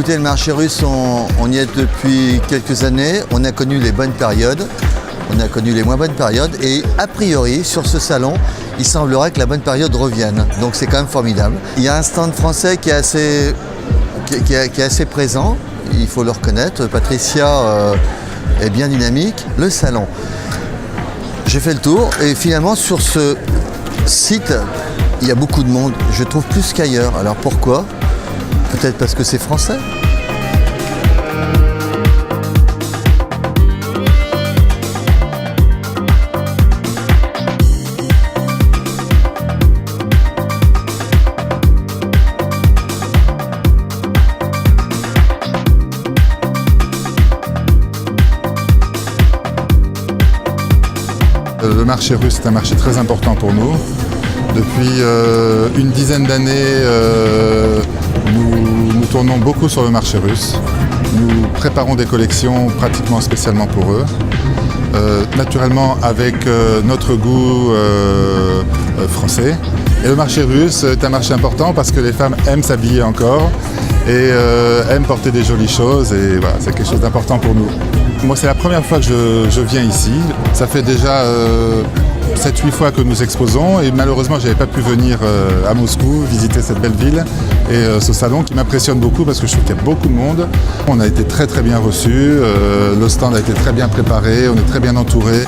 Écoutez, le marché russe, on y est depuis quelques années. On a connu les bonnes périodes, on a connu les moins bonnes périodes. Et a priori, sur ce salon, il semblerait que la bonne période revienne. Donc c'est quand même formidable. Il y a un stand français qui est assez présent, il faut le reconnaître. Patricia est bien dynamique. Le salon. J'ai fait le tour et finalement sur ce site, il y a beaucoup de monde. Je trouve plus qu'ailleurs. Alors pourquoi ? Peut-être parce que c'est français. Le marché russe est un marché très important pour nous. Depuis une dizaine d'années, nous tournons beaucoup sur le marché russe. Nous préparons des collections pratiquement spécialement pour eux. Naturellement avec notre goût français. Et le marché russe est un marché important parce que les femmes aiment s'habiller encore et aiment porter des jolies choses. Et voilà, c'est quelque chose d'important pour nous. Moi, c'est la première fois que je viens ici. Ça fait déjà 7-8 fois que nous exposons et malheureusement, je n'avais pas pu venir à Moscou visiter cette belle ville et ce salon qui m'impressionne beaucoup parce que je trouve qu'il y a beaucoup de monde. On a été très très bien reçus, le stand a été très bien préparé, on est très bien entouré.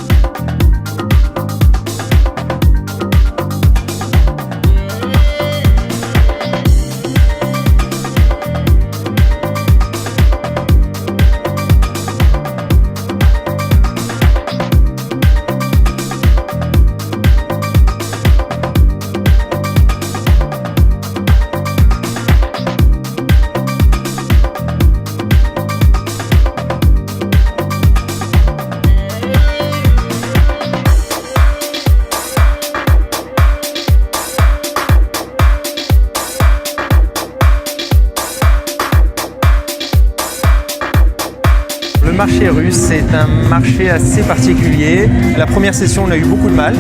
Le marché russe, c'est un marché assez particulier. La première session, on a eu beaucoup de mal.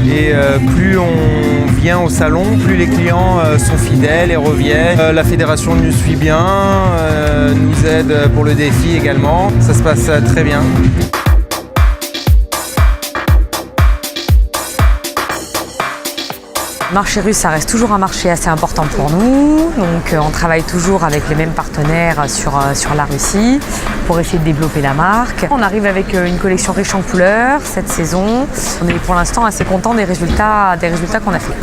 Et plus on vient au salon, plus les clients sont fidèles et reviennent. La fédération nous suit bien, nous aide pour le défi également. Ça se passe très bien. Le marché russe, ça reste toujours un marché assez important pour nous. Donc on travaille toujours avec les mêmes partenaires sur la Russie pour essayer de développer la marque. On arrive avec une collection riche en couleurs cette saison. On est pour l'instant assez content des résultats qu'on a fait.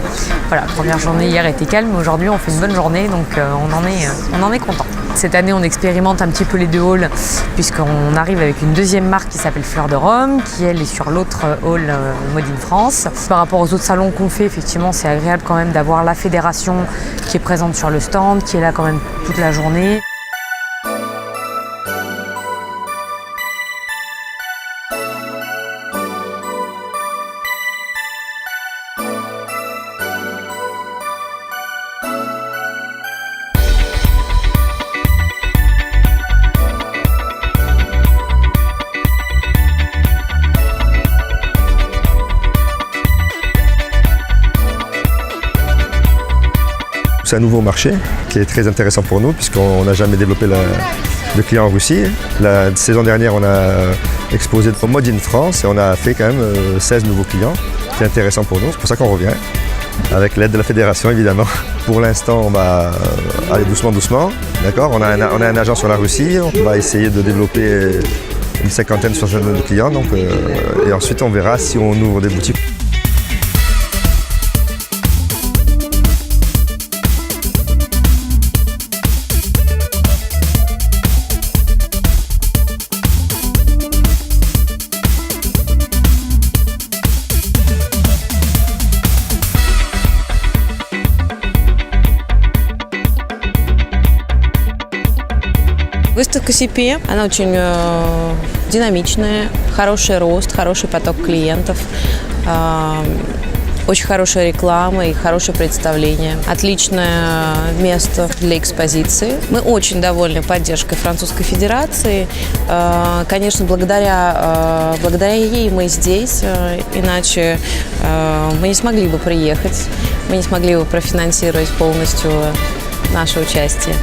Voilà, la première journée hier était calme, mais aujourd'hui on fait une bonne journée, donc on en est content. Cette année, on expérimente un petit peu les deux halls puisqu'on arrive avec une deuxième marque qui s'appelle Fleur de Rome, qui elle est sur l'autre hall Made in France. Par rapport aux autres salons qu'on fait, effectivement, c'est agréable quand même d'avoir la fédération qui est présente sur le stand, qui est là quand même toute la journée. C'est un nouveau marché qui est très intéressant pour nous puisqu'on n'a jamais développé le client en Russie. La saison dernière, on a exposé au Made in France et on a fait quand même 16 nouveaux clients, qui est intéressant pour nous. C'est pour ça qu'on revient, avec l'aide de la fédération évidemment. Pour l'instant, on va aller doucement, d'accord. On a un agent sur la Russie, on va essayer de développer une cinquantaine, soixantaine de clients, donc, et ensuite on verra si on ouvre des boutiques. Выставка CP, она очень динамичная, хороший рост, хороший поток клиентов, очень хорошая реклама и хорошее представление. Отличное место для экспозиции. Мы очень довольны поддержкой Французской Федерации. Конечно, благодаря ей мы здесь, иначе мы не смогли бы приехать, мы не смогли бы профинансировать полностью наше участие.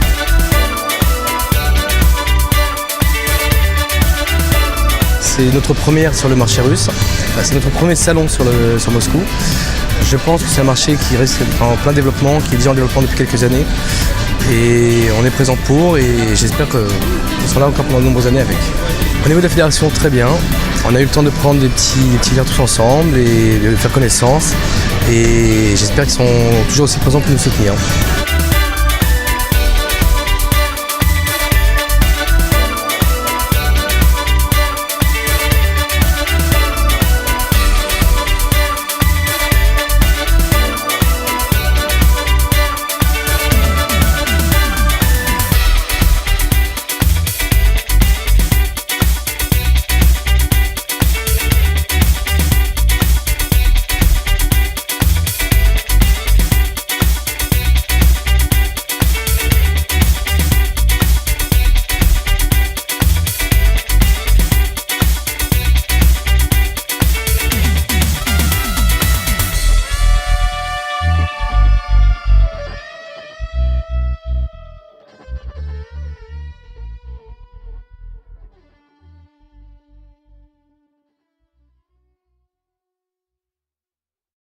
c'est notre première sur le marché russe. C'est notre premier salon sur Moscou. Je pense que c'est un marché qui reste en plein développement, qui est déjà en développement depuis quelques années. Et on est présent pour, et j'espère qu'on sera là encore pendant de nombreuses années avec. Au niveau de la fédération, très bien. On a eu le temps de prendre des petits verres tous ensemble et de faire connaissance. Et j'espère qu'ils sont toujours aussi présents pour nous soutenir.